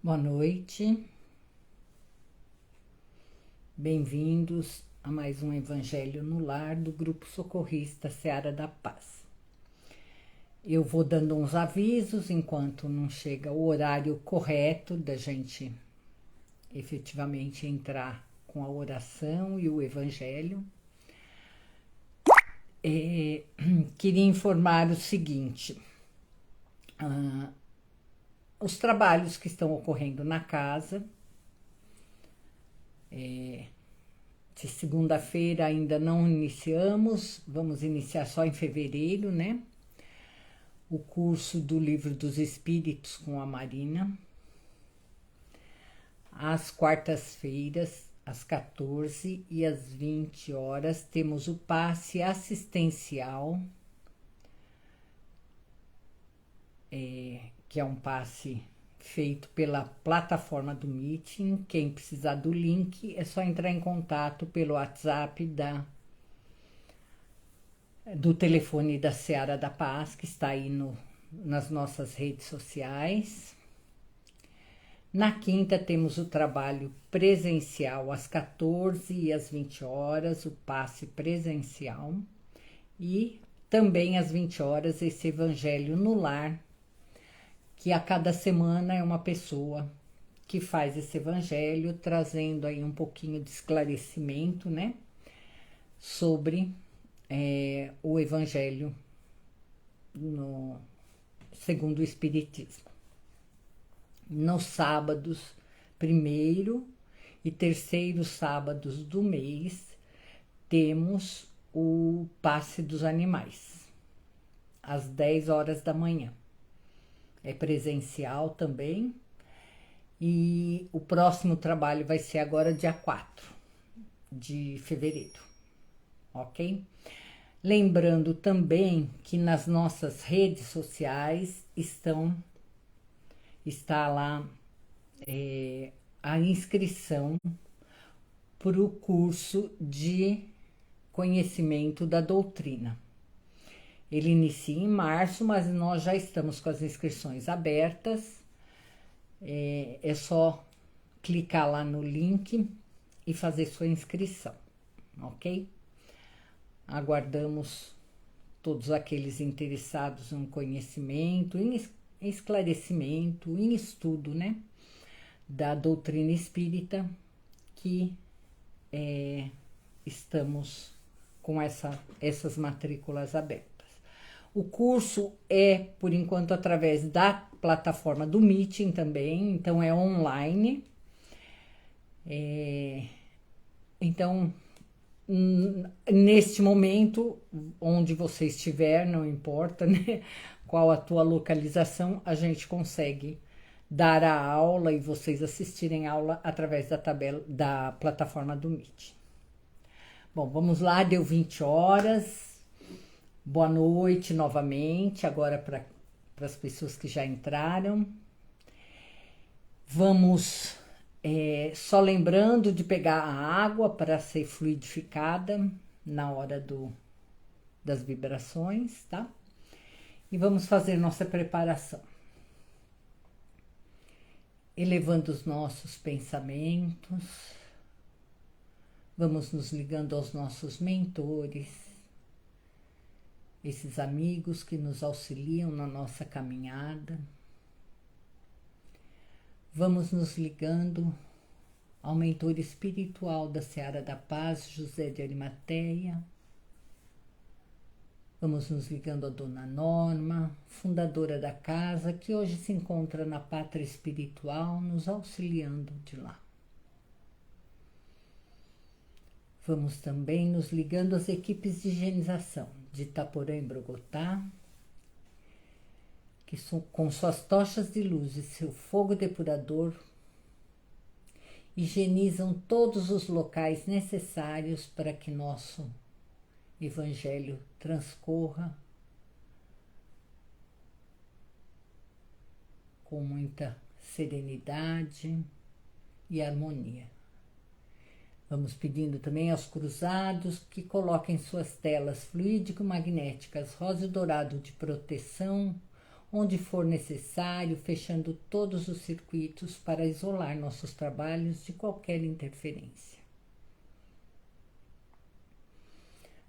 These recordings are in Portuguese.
Boa noite, bem-vindos a mais um Evangelho no Lar do Grupo Socorrista Seara da Paz. Eu vou dando uns avisos enquanto não chega o horário correto da gente efetivamente entrar com a oração e o Evangelho. Queria informar o seguinte: os trabalhos que estão ocorrendo na casa, de segunda-feira ainda não iniciamos, vamos iniciar só em fevereiro, né? O curso do Livro dos Espíritos com a Marina. Às quartas-feiras, às 14 e às 20 horas, temos o passe assistencial, que é um passe feito pela plataforma do Meeting. Quem precisar do link é só entrar em contato pelo WhatsApp do telefone da Seara da Paz, que está aí nas nossas redes sociais. Na quinta temos o trabalho presencial às 14 e às 20 horas, o passe presencial. E também às 20 horas esse Evangelho no Lar, que a cada semana é uma pessoa que faz esse evangelho, trazendo aí um pouquinho de esclarecimento, né, sobre o evangelho segundo o Espiritismo. Nos sábados, primeiro e terceiro sábados do mês, temos o passe dos animais, às 10 horas da manhã. É presencial também. E o próximo trabalho vai ser agora dia 4 de fevereiro, ok? Lembrando também que nas nossas redes sociais está lá a inscrição para o curso de conhecimento da doutrina. Ele inicia em março, mas nós já estamos com as inscrições abertas. É só clicar lá no link e fazer sua inscrição, ok? Aguardamos todos aqueles interessados em conhecimento, em esclarecimento, em estudo, né, da doutrina espírita, que estamos com essas matrículas abertas. O curso é, por enquanto, através da plataforma do Meeting também, então é online. Então, neste momento, onde você estiver, não importa, né, qual a tua localização, a gente consegue dar a aula e vocês assistirem a aula através da plataforma do Meeting. Bom, vamos lá, deu 20 horas. Boa noite novamente, agora para as pessoas que já entraram. Vamos só lembrando de pegar a água para ser fluidificada na hora das vibrações, tá? E vamos fazer nossa preparação. Elevando os nossos pensamentos, vamos nos ligando aos nossos mentores, esses amigos que nos auxiliam na nossa caminhada. Vamos nos ligando ao mentor espiritual da Seara da Paz, José de Arimateia. Vamos nos ligando a Dona Norma, fundadora da casa, que hoje se encontra na pátria espiritual, nos auxiliando de lá. Vamos também nos ligando às equipes de higienização de Itaporã e Brogotá, que com suas tochas de luz e seu fogo depurador higienizam todos os locais necessários para que nosso Evangelho transcorra com muita serenidade e harmonia. Vamos pedindo também aos cruzados que coloquem suas telas fluídico-magnéticas rosa e dourado de proteção, onde for necessário, fechando todos os circuitos para isolar nossos trabalhos de qualquer interferência.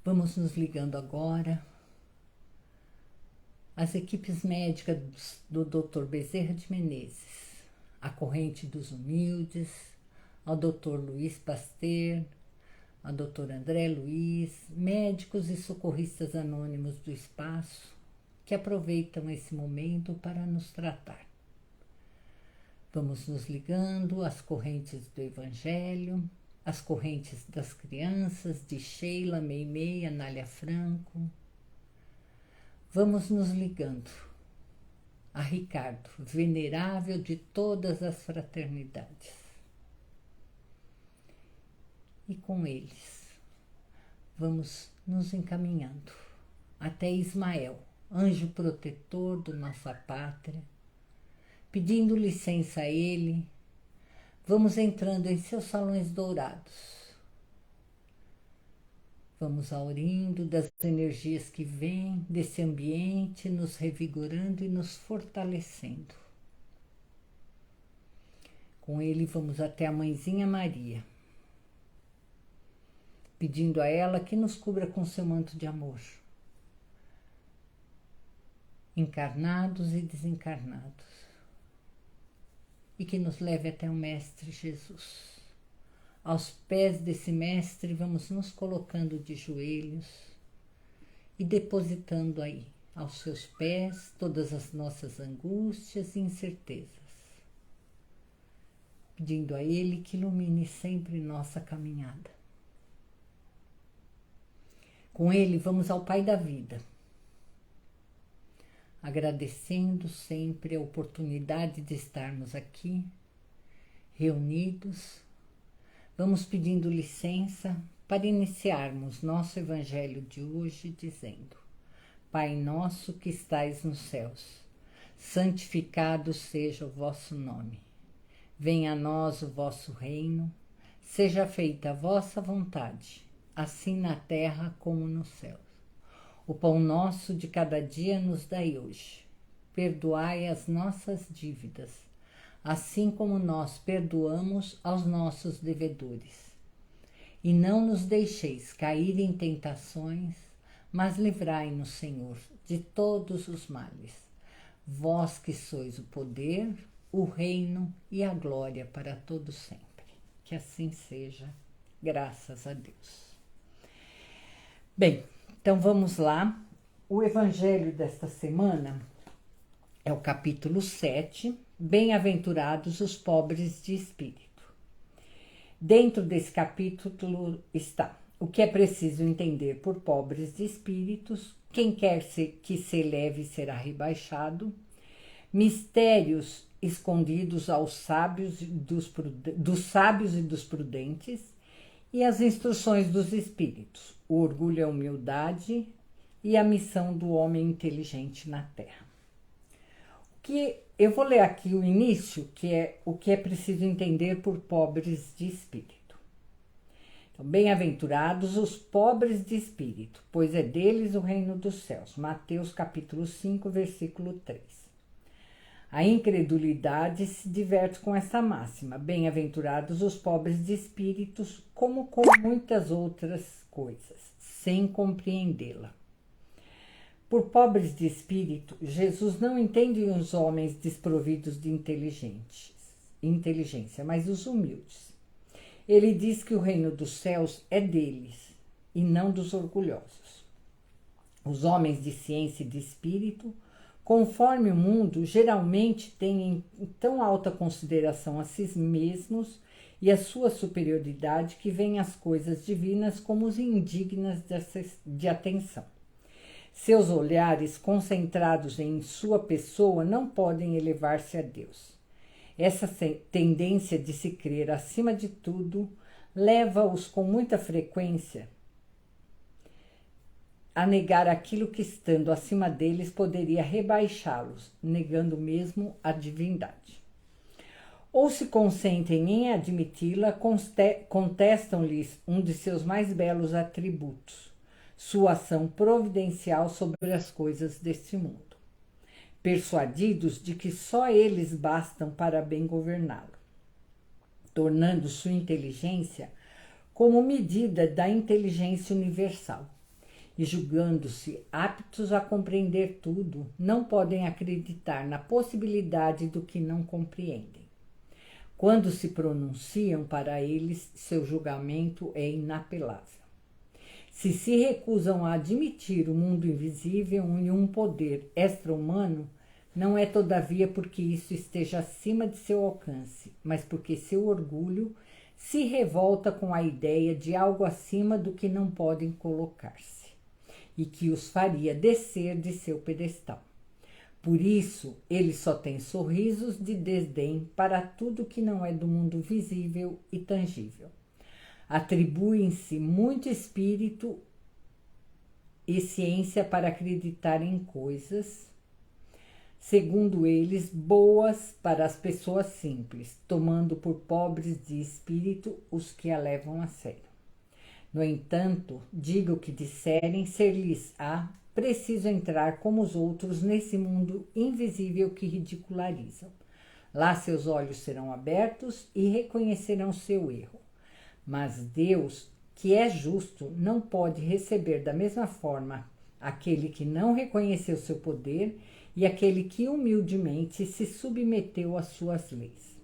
Vamos nos ligando agora às equipes médicas do Dr. Bezerra de Menezes, a corrente dos humildes, ao Dr. Luiz Pasteur, ao Dr. André Luiz, médicos e socorristas anônimos do espaço, que aproveitam esse momento para nos tratar. Vamos nos ligando às correntes do Evangelho, às correntes das crianças, de Sheila, Meimei, Anália Franco. Vamos nos ligando a Ricardo, venerável de todas as fraternidades. E com eles, vamos nos encaminhando até Ismael, anjo protetor da nossa pátria, pedindo licença a ele, vamos entrando em seus salões dourados. Vamos aurindo das energias que vêm desse ambiente, nos revigorando e nos fortalecendo. Com ele vamos até a Mãezinha Maria, pedindo a ela que nos cubra com seu manto de amor, encarnados e desencarnados, e que nos leve até o Mestre Jesus. Aos pés desse Mestre vamos nos colocando de joelhos e depositando aí, aos seus pés, todas as nossas angústias e incertezas, pedindo a Ele que ilumine sempre nossa caminhada. Com Ele vamos ao Pai da Vida, agradecendo sempre a oportunidade de estarmos aqui, reunidos. Vamos pedindo licença para iniciarmos nosso Evangelho de hoje dizendo: Pai nosso que estais nos céus, santificado seja o vosso nome. Venha a nós o vosso reino, seja feita a vossa vontade, assim na terra como no céu. O pão nosso de cada dia nos dai hoje. Perdoai as nossas dívidas, assim como nós perdoamos aos nossos devedores. E não nos deixeis cair em tentações, mas livrai-nos, Senhor, de todos os males. Vós que sois o poder, o reino e a glória para todos sempre. Que assim seja, graças a Deus. Bem, então vamos lá. O Evangelho desta semana é o capítulo 7, Bem-aventurados os pobres de espírito. Dentro desse capítulo está o que é preciso entender por pobres de espíritos, quem quer que se eleve será rebaixado, mistérios escondidos aos sábios dos sábios e dos prudentes, e as instruções dos espíritos, o orgulho e a humildade e a missão do homem inteligente na Terra. Eu vou ler aqui o início, que é o que é preciso entender por pobres de espírito. Então, bem-aventurados os pobres de espírito, pois é deles o reino dos céus. Mateus capítulo 5, versículo 3. A incredulidade se diverte com essa máxima, bem-aventurados os pobres de espíritos, como com muitas outras coisas, sem compreendê-la. Por pobres de espírito, Jesus não entende os homens desprovidos de inteligência, mas os humildes. Ele diz que o reino dos céus é deles e não dos orgulhosos. Os homens de ciência e de espírito, conforme o mundo, geralmente têm em tão alta consideração a si mesmos e a sua superioridade que veem as coisas divinas como os indignas de atenção. Seus olhares concentrados em sua pessoa não podem elevar-se a Deus. Essa tendência de se crer acima de tudo leva-os com muita frequência a negar aquilo que, estando acima deles, poderia rebaixá-los, negando mesmo a divindade. Ou se consentem em admiti-la, contestam-lhes um de seus mais belos atributos, sua ação providencial sobre as coisas deste mundo. persuadidos de que só eles bastam para bem governá-lo, tornando sua inteligência como medida da inteligência universal. E julgando-se aptos a compreender tudo, não podem acreditar na possibilidade do que não compreendem. Quando se pronunciam, para eles, seu julgamento é inapelável. Se recusam a admitir o mundo invisível e um poder extra-humano, não é todavia porque isso esteja acima de seu alcance, mas porque seu orgulho se revolta com a ideia de algo acima do que não podem colocar-se, e que os faria descer de seu pedestal. Por isso, eles só têm sorrisos de desdém para tudo que não é do mundo visível e tangível. Atribuem-se muito espírito e ciência para acreditar em coisas, segundo eles, boas para as pessoas simples, tomando por pobres de espírito os que a levam a sério. No entanto, diga o que disserem, ser-lhes-á preciso entrar como os outros nesse mundo invisível que ridicularizam. Lá seus olhos serão abertos e reconhecerão seu erro. Mas Deus, que é justo, não pode receber da mesma forma aquele que não reconheceu seu poder e aquele que humildemente se submeteu às suas leis,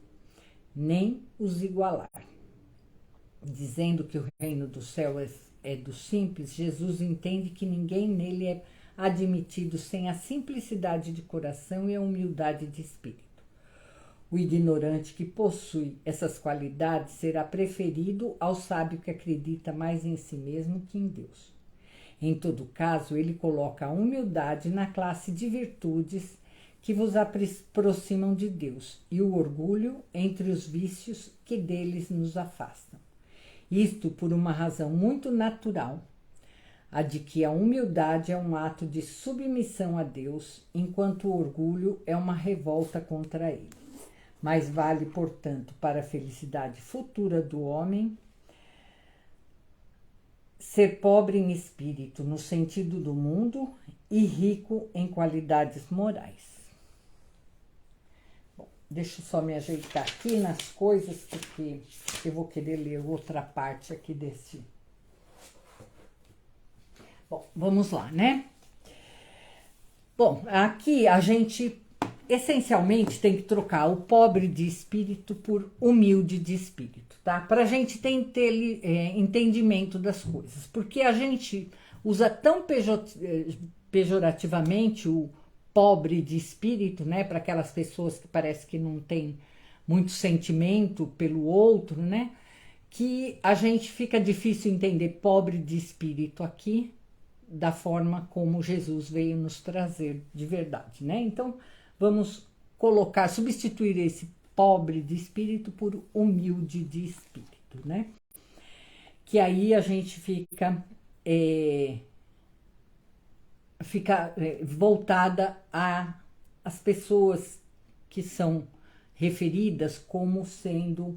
nem os igualar. Dizendo que o reino do céu é dos simples, Jesus entende que ninguém nele é admitido sem a simplicidade de coração e a humildade de espírito. O ignorante que possui essas qualidades será preferido ao sábio que acredita mais em si mesmo que em Deus. Em todo caso, ele coloca a humildade na classe de virtudes que vos aproximam de Deus e o orgulho entre os vícios que deles nos afastam. Isto por uma razão muito natural, a de que a humildade é um ato de submissão a Deus, enquanto o orgulho é uma revolta contra ele. Mas vale, portanto, para a felicidade futura do homem, ser pobre em espírito, no sentido do mundo, e rico em qualidades morais. Bom, deixa eu só me ajeitar aqui nas coisas, porque eu vou querer ler outra parte aqui desse. Bom, vamos lá, né? Bom, aqui a gente essencialmente tem que trocar o pobre de espírito por humilde de espírito, tá? Para a gente ter entendimento das coisas, porque a gente usa tão pejorativamente o pobre de espírito, né? Para aquelas pessoas que parece que não tem muito sentimento pelo outro, né? Que a gente fica difícil entender pobre de espírito aqui da forma como Jesus veio nos trazer de verdade, né? Então, vamos substituir esse pobre de espírito por humilde de espírito, né? Que aí a gente fica voltada às pessoas que são referidas como sendo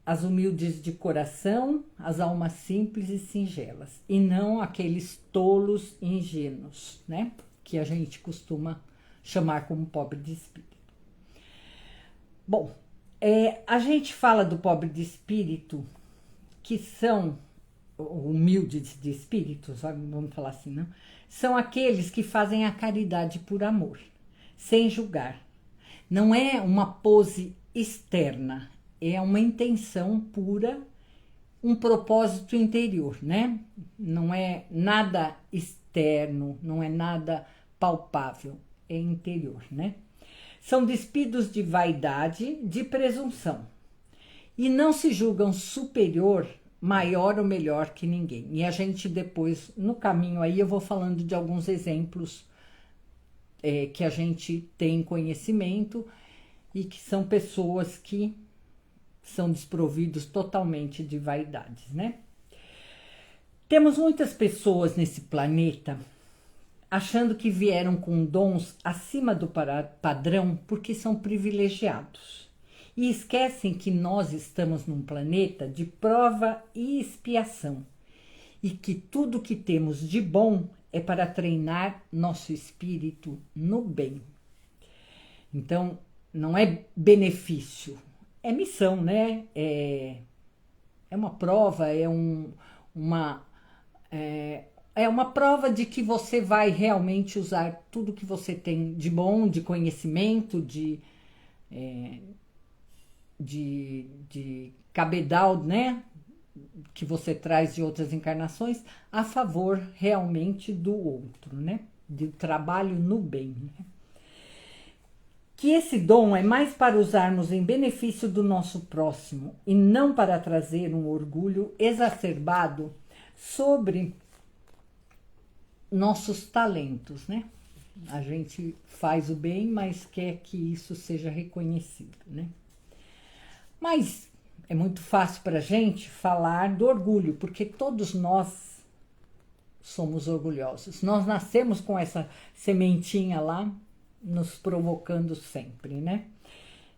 as humildes de coração, as almas simples e singelas, e não aqueles tolos ingênuos, né? Que a gente costuma chamar como pobre de espírito. Bom, a gente fala do pobre de espírito, que são humildes de espírito, vamos falar assim, não? São aqueles que fazem a caridade por amor, sem julgar. Não é uma pose externa, é uma intenção pura, um propósito interior, né? Não é nada externo, não é nada palpável, é interior, né? São despidos de vaidade, de presunção, e não se julgam superior, maior ou melhor que ninguém. E a gente depois, no caminho aí, eu vou falando de alguns exemplos que a gente tem conhecimento e que são pessoas que são desprovidos totalmente de vaidades, né? Temos muitas pessoas nesse planeta achando que vieram com dons acima do padrão porque são privilegiados. E esquecem que nós estamos num planeta de prova e expiação. E que tudo que temos de bom é para treinar nosso espírito no bem. Então, não é benefício, é missão, né? É uma prova, é uma prova de que você vai realmente usar tudo que você tem de bom, de conhecimento, de cabedal, né? Que você traz de outras encarnações a favor realmente do outro, né? De trabalho no bem, né? Que esse dom é mais para usarmos em benefício do nosso próximo e não para trazer um orgulho exacerbado sobre nossos talentos, né? A gente faz o bem, mas quer que isso seja reconhecido, né? Mas é muito fácil para a gente falar do orgulho, porque todos nós somos orgulhosos. Nós nascemos com essa sementinha lá, nos provocando sempre, né?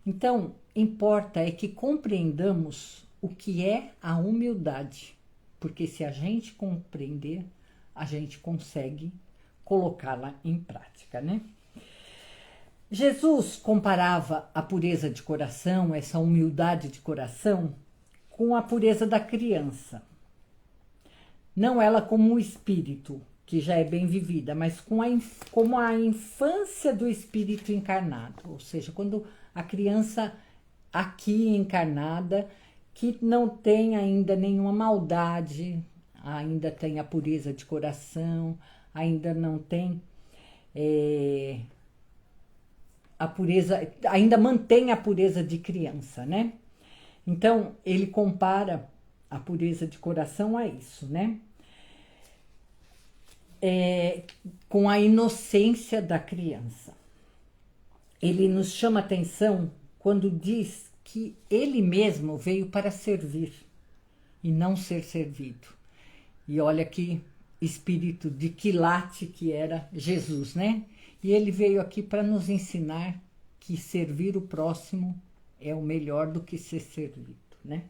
Então, importa é que compreendamos o que é a humildade, porque se a gente compreender, a gente consegue colocá-la em prática, né? Jesus comparava a pureza de coração, essa humildade de coração, com a pureza da criança. Não ela como um espírito, que já é bem vivida, mas como a infância do espírito encarnado. Ou seja, quando a criança aqui encarnada, que não tem ainda nenhuma maldade, ainda tem a pureza de coração, ainda não tem... a pureza, ainda mantém a pureza de criança, né? Então, ele compara a pureza de coração a isso, né? Com a inocência da criança. Ele nos chama atenção quando diz que ele mesmo veio para servir e não ser servido. E olha que espírito de quilate que era Jesus, né? E ele veio aqui para nos ensinar que servir o próximo é o melhor do que ser servido, né?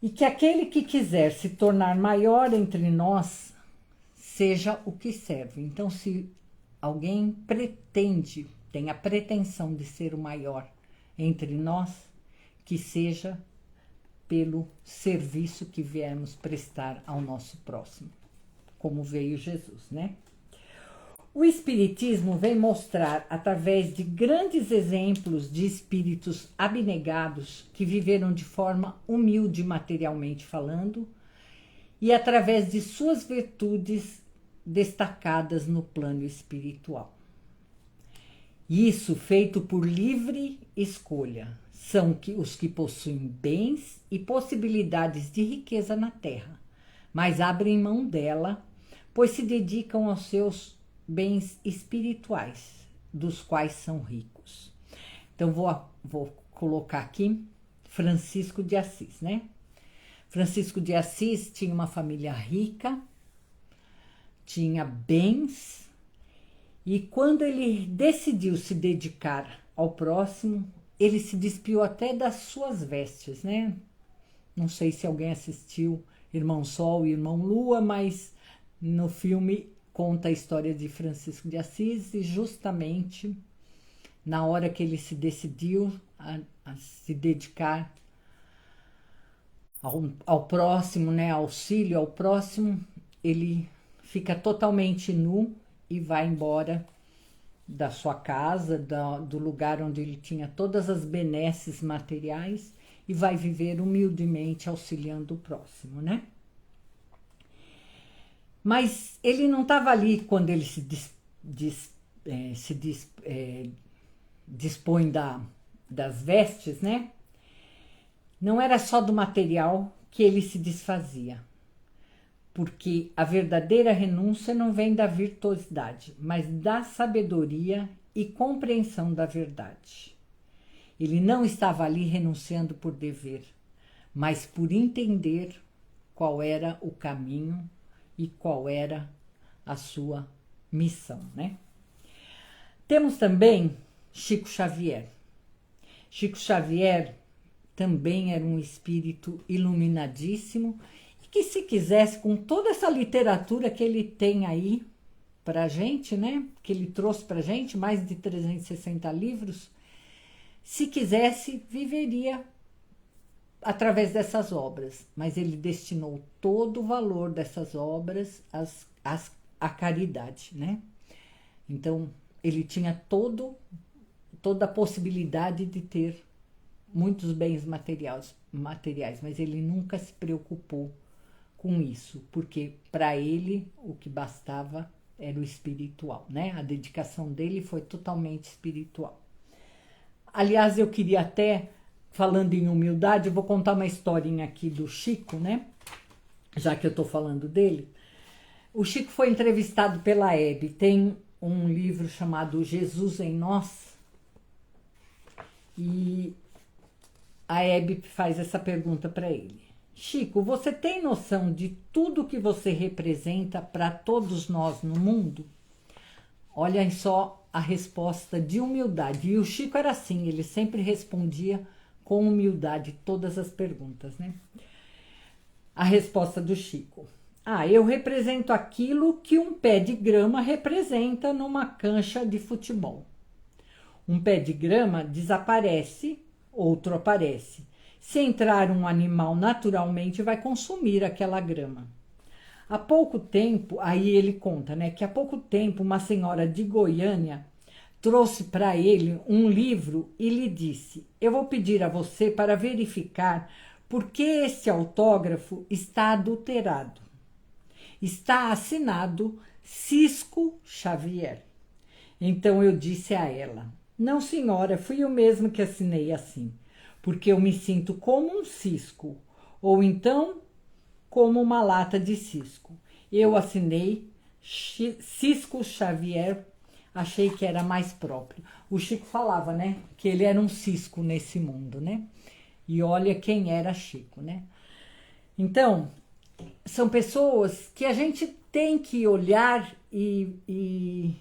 E que aquele que quiser se tornar maior entre nós, seja o que serve. Então, se alguém tem a pretensão de ser o maior entre nós, que seja pelo serviço que viemos prestar ao nosso próximo, como veio Jesus, né? O Espiritismo vem mostrar, através de grandes exemplos de espíritos abnegados que viveram de forma humilde materialmente falando, e através de suas virtudes destacadas no plano espiritual. Isso feito por livre escolha. São os que possuem bens e possibilidades de riqueza na terra, mas abrem mão dela, pois se dedicam aos seus bens espirituais, dos quais são ricos. Então, vou colocar aqui Francisco de Assis, né? Francisco de Assis tinha uma família rica, tinha bens, e quando ele decidiu se dedicar ao próximo, ele se despiu até das suas vestes, né? Não sei se alguém assistiu Irmão Sol e Irmão Lua, mas no filme conta a história de Francisco de Assis e justamente na hora que ele se decidiu a se dedicar ao próximo, né, auxílio ao próximo, ele fica totalmente nu e vai embora da sua casa, do lugar onde ele tinha todas as benesses materiais e vai viver humildemente auxiliando o próximo, né? Mas ele não estava ali quando ele se dispõe das vestes, né? Não era só do material que ele se desfazia, porque a verdadeira renúncia não vem da virtuosidade, mas da sabedoria e compreensão da verdade. Ele não estava ali renunciando por dever, mas por entender qual era o caminho e qual era a sua missão, né? Temos também Chico Xavier. Chico Xavier também era um espírito iluminadíssimo que se quisesse, com toda essa literatura que ele tem aí para a gente, né? Que ele trouxe para a gente, mais de 360 livros, se quisesse, viveria através dessas obras. Mas ele destinou todo o valor dessas obras à caridade, né? Então, ele tinha toda a possibilidade de ter muitos bens materiais, mas ele nunca se preocupou com isso, porque para ele o que bastava era o espiritual, né? A dedicação dele foi totalmente espiritual. Aliás, eu queria até, falando em humildade, eu vou contar uma historinha aqui do Chico, né? Já que eu estou falando dele. O Chico foi entrevistado pela Hebe, tem um livro chamado Jesus em Nós, e a Hebe faz essa pergunta para ele. Chico, você tem noção de tudo que você representa para todos nós no mundo? Olhem só a resposta de humildade. E o Chico era assim, ele sempre respondia com humildade todas as perguntas, né? A resposta do Chico. Eu represento aquilo que um pé de grama representa numa cancha de futebol. Um pé de grama desaparece, outro aparece. Se entrar um animal, naturalmente vai consumir aquela grama. Há pouco tempo, aí ele conta, né, que há pouco tempo uma senhora de Goiânia trouxe para ele um livro e lhe disse: eu vou pedir a você para verificar por que esse autógrafo está adulterado. Está assinado Cisco Xavier. Então eu disse a ela: não, senhora, fui eu mesmo que assinei assim, porque eu me sinto como um cisco, ou então como uma lata de cisco. Eu assinei Cisco Xavier, achei que era mais próprio. O Chico falava, né, que ele era um cisco nesse mundo, né? E olha quem era Chico, né? Então, são pessoas que a gente tem que olhar e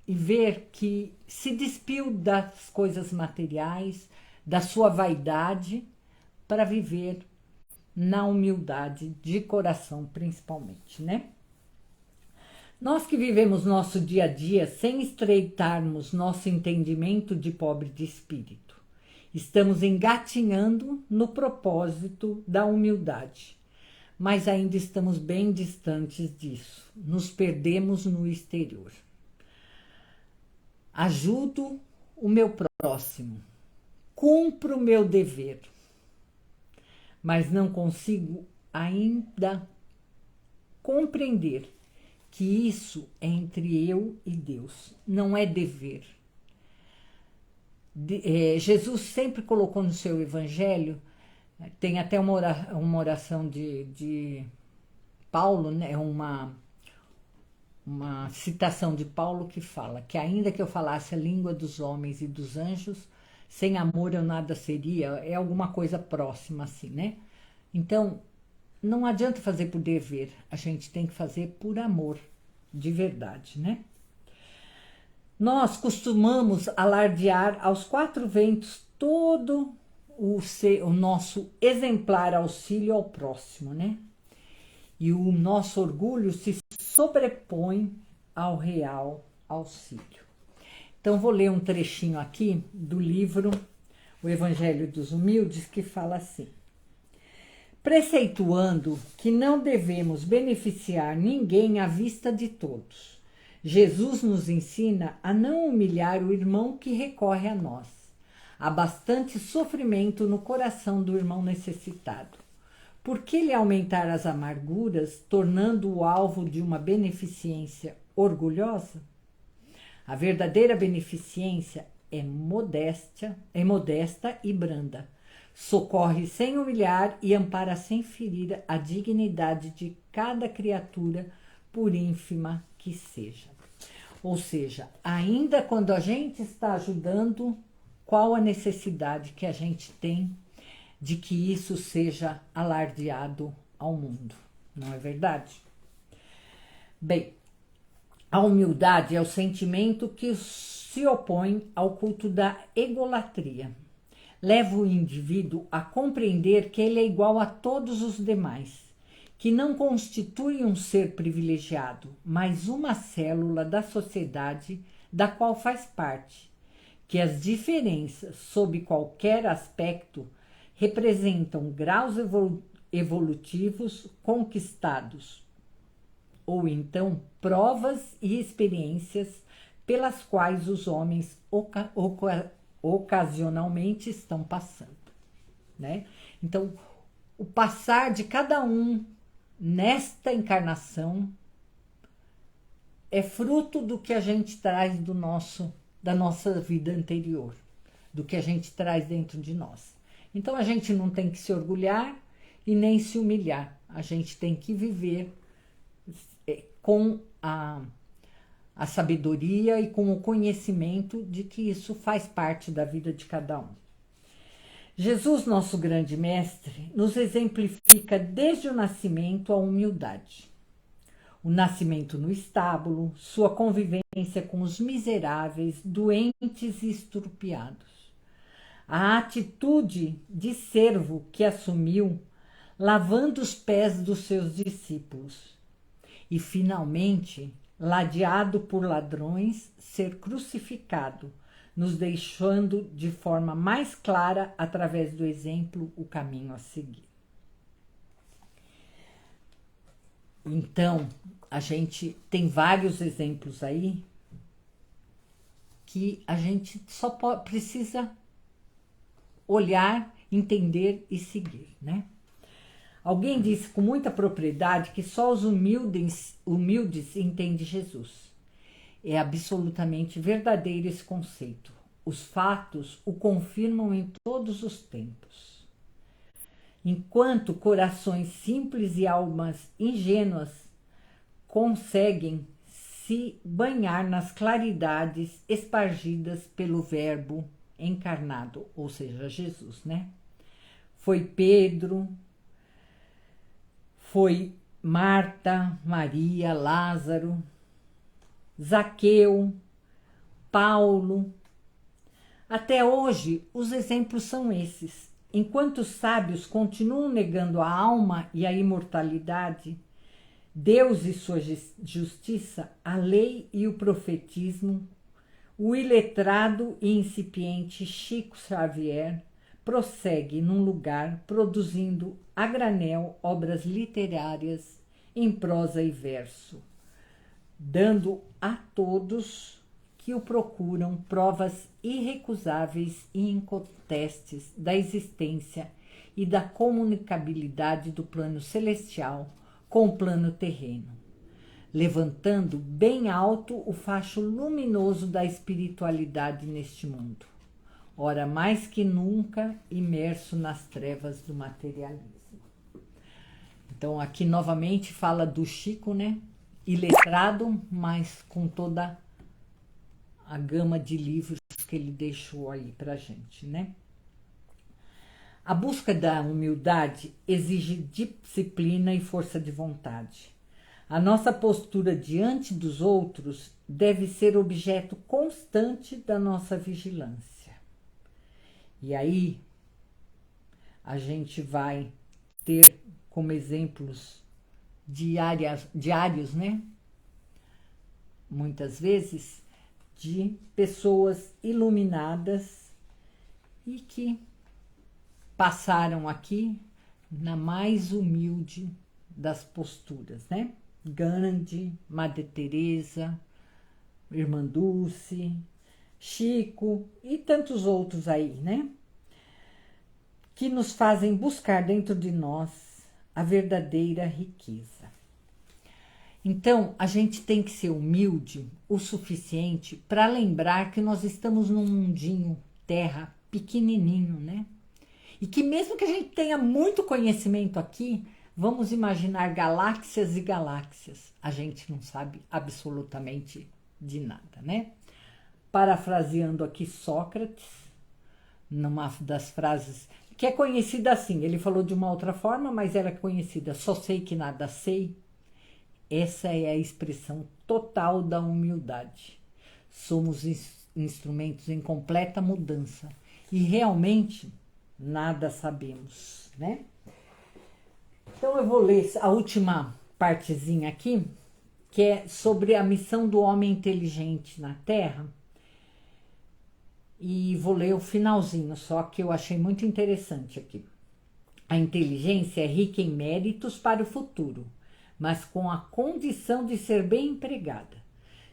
ver que se despiu das coisas materiais, da sua vaidade, para viver na humildade de coração, principalmente, né? Nós que vivemos nosso dia a dia sem estreitarmos nosso entendimento de pobre de espírito, estamos engatinhando no propósito da humildade, mas ainda estamos bem distantes disso, nos perdemos no exterior. Ajudo o meu próximo, cumpro o meu dever, mas não consigo ainda compreender que isso é entre eu e Deus, não é dever. Jesus sempre colocou no seu evangelho, tem até uma oração de Paulo, né, uma citação de Paulo que fala que ainda que eu falasse a língua dos homens e dos anjos, sem amor eu nada seria, é alguma coisa próxima assim, né? Então, não adianta fazer por dever, a gente tem que fazer por amor, de verdade, né? Nós costumamos alardear aos quatro ventos todo o nosso exemplar auxílio ao próximo, né? E o nosso orgulho se sobrepõe ao real auxílio. Então, vou ler um trechinho aqui do livro O Evangelho dos Humildes, que fala assim: preceituando que não devemos beneficiar ninguém à vista de todos, Jesus nos ensina a não humilhar o irmão que recorre a nós. Há bastante sofrimento no coração do irmão necessitado. Por que lhe aumentar as amarguras, tornando-o alvo de uma beneficência orgulhosa? A verdadeira beneficência é modesta e branda. Socorre sem humilhar e ampara sem ferir a dignidade de cada criatura, por ínfima que seja. Ou seja, ainda quando a gente está ajudando, qual a necessidade que a gente tem de que isso seja alardeado ao mundo? Não é verdade? Bem, a humildade é o sentimento que se opõe ao culto da egolatria. Leva o indivíduo a compreender que ele é igual a todos os demais, que não constitui um ser privilegiado, mas uma célula da sociedade da qual faz parte, que as diferenças, sob qualquer aspecto, representam graus evolutivos conquistados, ou então provas e experiências pelas quais os homens ocasionalmente estão passando, né? Então, o passar de cada um nesta encarnação é fruto do que a gente traz da nossa vida anterior, do que a gente traz dentro de nós. Então a gente não tem que se orgulhar e nem se humilhar. A gente tem que viver com a sabedoria e com o conhecimento de que isso faz parte da vida de cada um. Jesus, nosso grande mestre, nos exemplifica desde o nascimento a humildade. O nascimento no estábulo, sua convivência com os miseráveis, doentes e estrupiados. A atitude de servo que assumiu, lavando os pés dos seus discípulos. E, finalmente, ladeado por ladrões, ser crucificado, nos deixando de forma mais clara, através do exemplo, o caminho a seguir. Então, a gente tem vários exemplos aí que a gente só precisa olhar, entender e seguir, né? Alguém disse com muita propriedade que só os humildes entendem Jesus. É absolutamente verdadeiro esse conceito. Os fatos o confirmam em todos os tempos. Enquanto corações simples e almas ingênuas conseguem se banhar nas claridades espargidas pelo Verbo encarnado, ou seja, Jesus, né? Foi Pedro, foi Marta, Maria, Lázaro, Zaqueu, Paulo. Até hoje, os exemplos são esses. Enquanto os sábios continuam negando a alma e a imortalidade, Deus e sua justiça, a lei e o profetismo, o iletrado e incipiente Chico Xavier prossegue num lugar produzindo a granel obras literárias em prosa e verso, dando a todos que o procuram provas irrecusáveis e incontestes da existência e da comunicabilidade do plano celestial com o plano terreno, levantando bem alto o facho luminoso da espiritualidade neste mundo, ora mais que nunca imerso nas trevas do materialismo. Então aqui novamente fala do Chico, né? Iletrado, mas com toda a gama de livros que ele deixou aí pra gente, né? A busca da humildade exige disciplina e força de vontade. A nossa postura diante dos outros deve ser objeto constante da nossa vigilância. E aí a gente vai ter como exemplos diários, né? Muitas vezes, de pessoas iluminadas e que passaram aqui na mais humilde das posturas, né? Gandhi, Madre Teresa, Irmã Dulce, Chico e tantos outros aí, né? Que nos fazem buscar dentro de nós a verdadeira riqueza. Então, a gente tem que ser humilde o suficiente para lembrar que nós estamos num mundinho terra pequenininho, né? E que mesmo que a gente tenha muito conhecimento aqui, vamos imaginar galáxias e galáxias. A gente não sabe absolutamente de nada, né? Parafraseando aqui Sócrates, numa das frases que é conhecida assim, ele falou de uma outra forma, mas era conhecida, só sei que nada sei. Essa é a expressão total da humildade. Somos instrumentos em completa mudança e realmente nada sabemos, né? Então eu vou ler a última partezinha aqui, que é sobre a missão do homem inteligente na Terra. E vou ler o finalzinho, só que eu achei muito interessante aqui. A inteligência é rica em méritos para o futuro, mas com a condição de ser bem empregada.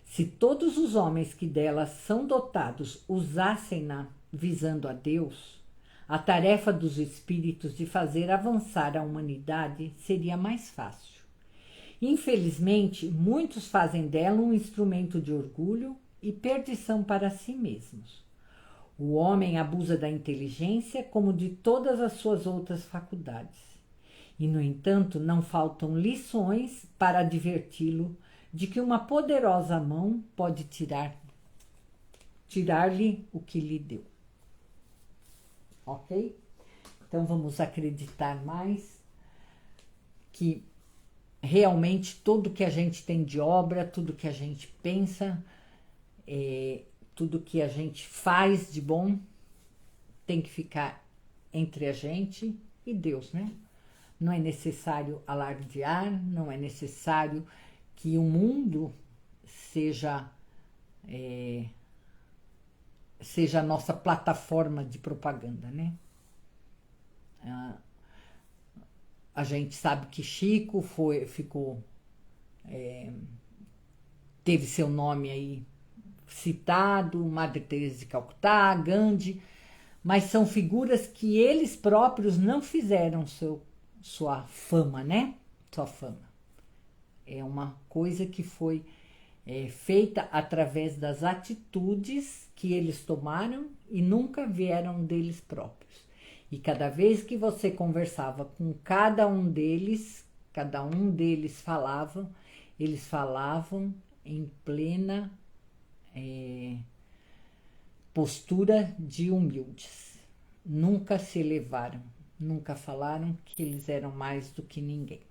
Se todos os homens que dela são dotados usassem-na visando a Deus, a tarefa dos espíritos de fazer avançar a humanidade seria mais fácil. Infelizmente, muitos fazem dela um instrumento de orgulho e perdição para si mesmos. O homem abusa da inteligência como de todas as suas outras faculdades. E, no entanto, não faltam lições para adverti-lo de que uma poderosa mão pode tirar-lhe o que lhe deu. Ok? Então vamos acreditar mais que realmente tudo que a gente tem de obra, tudo que a gente pensa, tudo que a gente faz de bom tem que ficar entre a gente e Deus, né? Não é necessário alardear, não é necessário que o mundo seja a nossa plataforma de propaganda, né? A gente sabe que Chico teve seu nome aí citado, Madre Teresa de Calcutá, Gandhi, mas são figuras que eles próprios não fizeram sua fama, né? Sua fama. É uma coisa que foi feita através das atitudes que eles tomaram e nunca vieram deles próprios. E cada vez que você conversava com cada um deles eles falavam em plena postura de humildes. Nunca se elevaram, nunca falaram que eles eram mais do que ninguém.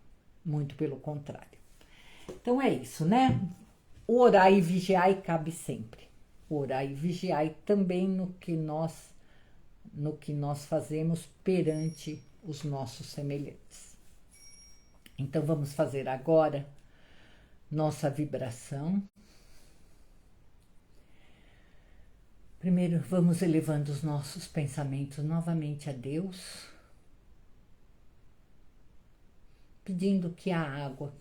Muito pelo contrário. Então é isso, né? O orar e vigiar cabe sempre. O orar e vigiar também no que nós fazemos perante os nossos semelhantes. Então vamos fazer agora nossa vibração. Primeiro vamos elevando os nossos pensamentos novamente a Deus, pedindo que a água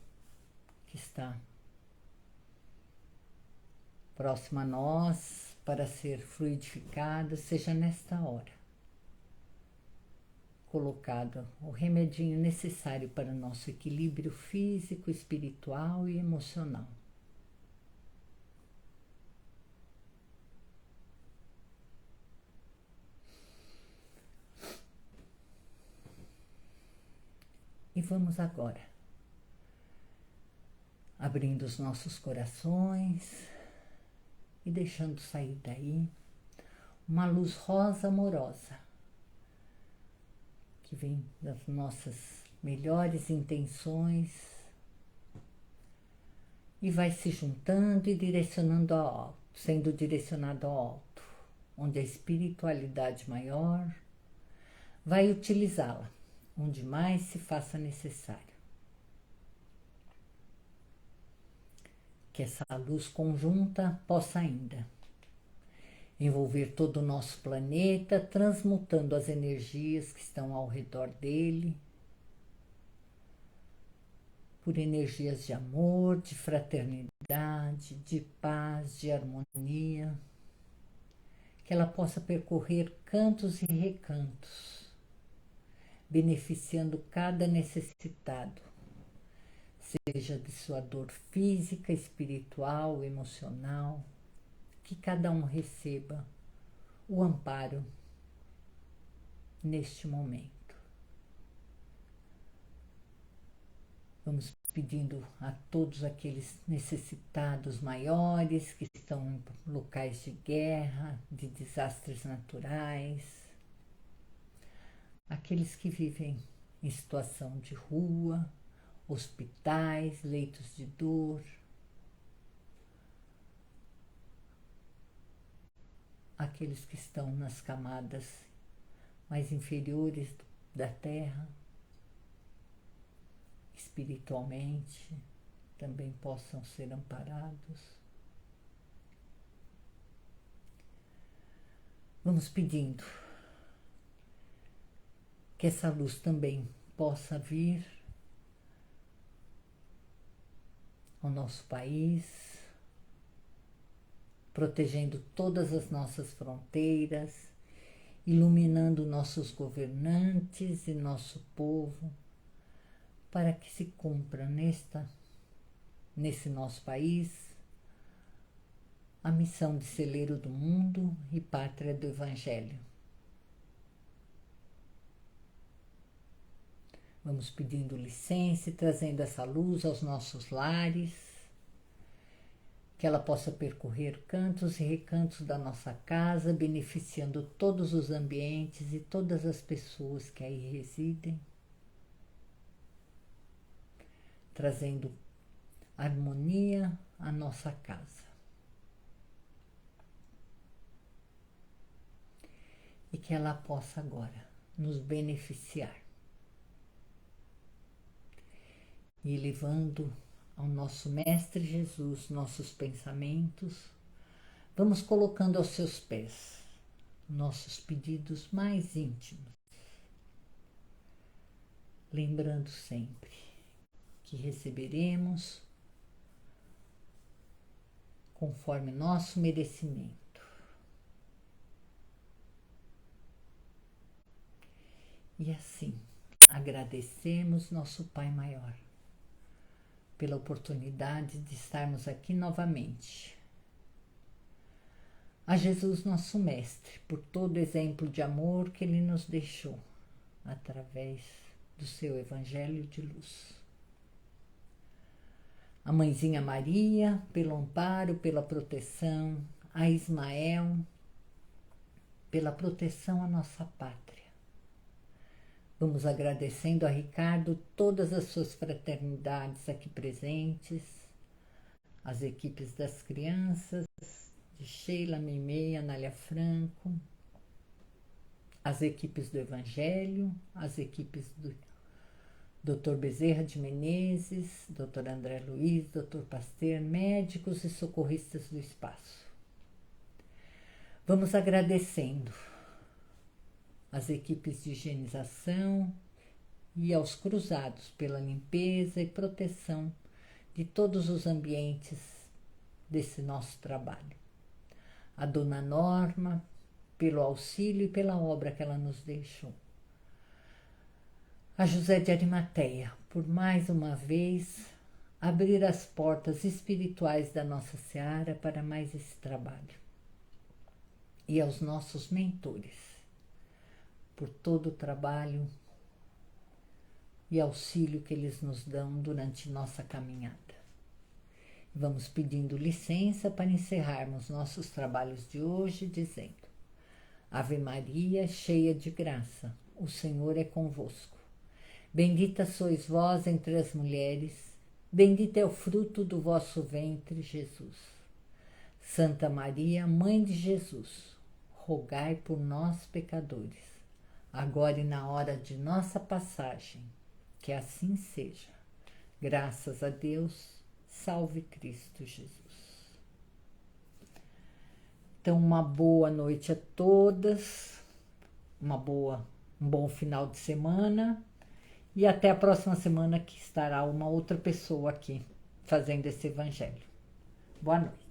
que está próxima a nós para ser fluidificada seja nesta hora colocado o remedinho necessário para o nosso equilíbrio físico, espiritual e emocional. E vamos agora abrindo os nossos corações e deixando sair daí uma luz rosa amorosa que vem das nossas melhores intenções e vai se juntando e direcionando ao alto, sendo direcionado ao alto, onde a espiritualidade maior vai utilizá-la, onde mais se faça necessário. Que essa luz conjunta possa ainda envolver todo o nosso planeta, transmutando as energias que estão ao redor dele, por energias de amor, de fraternidade, de paz, de harmonia, que ela possa percorrer cantos e recantos, beneficiando cada necessitado, seja de sua dor física, espiritual, emocional, que cada um receba o amparo neste momento. Vamos pedindo a todos aqueles necessitados maiores que estão em locais de guerra, de desastres naturais, aqueles que vivem em situação de rua, hospitais, leitos de dor, aqueles que estão nas camadas mais inferiores da Terra, espiritualmente, também possam ser amparados. Vamos pedindo que essa luz também possa vir ao nosso país, protegendo todas as nossas fronteiras, iluminando nossos governantes e nosso povo, para que se cumpra nesse nosso país a missão de celeiro do mundo e pátria do Evangelho. Vamos pedindo licença e trazendo essa luz aos nossos lares, que ela possa percorrer cantos e recantos da nossa casa, beneficiando todos os ambientes e todas as pessoas que aí residem, trazendo harmonia à nossa casa. E que ela possa agora nos beneficiar. E levando ao nosso Mestre Jesus nossos pensamentos, vamos colocando aos seus pés nossos pedidos mais íntimos, lembrando sempre que receberemos conforme nosso merecimento. E assim, agradecemos nosso Pai Maior pela oportunidade de estarmos aqui novamente. A Jesus, nosso Mestre, por todo o exemplo de amor que Ele nos deixou através do seu Evangelho de luz. A Mãezinha Maria, pelo amparo, pela proteção, a Ismael, pela proteção à nossa pátria. Vamos agradecendo a Ricardo todas as suas fraternidades aqui presentes, as equipes das crianças, de Sheila, Meimei, Anália Franco, as equipes do Evangelho, as equipes do Dr. Bezerra de Menezes, Dr. André Luiz, Dr. Pasteur, médicos e socorristas do espaço. Vamos agradecendo as equipes de higienização e aos cruzados pela limpeza e proteção de todos os ambientes desse nosso trabalho. A Dona Norma, pelo auxílio e pela obra que ela nos deixou. A José de Arimateia, por mais uma vez abrir as portas espirituais da nossa seara para mais esse trabalho. E aos nossos mentores, por todo o trabalho e auxílio que eles nos dão durante nossa caminhada. Vamos pedindo licença para encerrarmos nossos trabalhos de hoje, dizendo: Ave Maria, cheia de graça, o Senhor é convosco. Bendita sois vós entre as mulheres, bendito é o fruto do vosso ventre, Jesus. Santa Maria, Mãe de Jesus, rogai por nós, pecadores, agora e na hora de nossa passagem, que assim seja. Graças a Deus, salve Cristo Jesus. Então, uma boa noite a todas, um bom final de semana e até a próxima semana que estará uma outra pessoa aqui fazendo esse evangelho. Boa noite.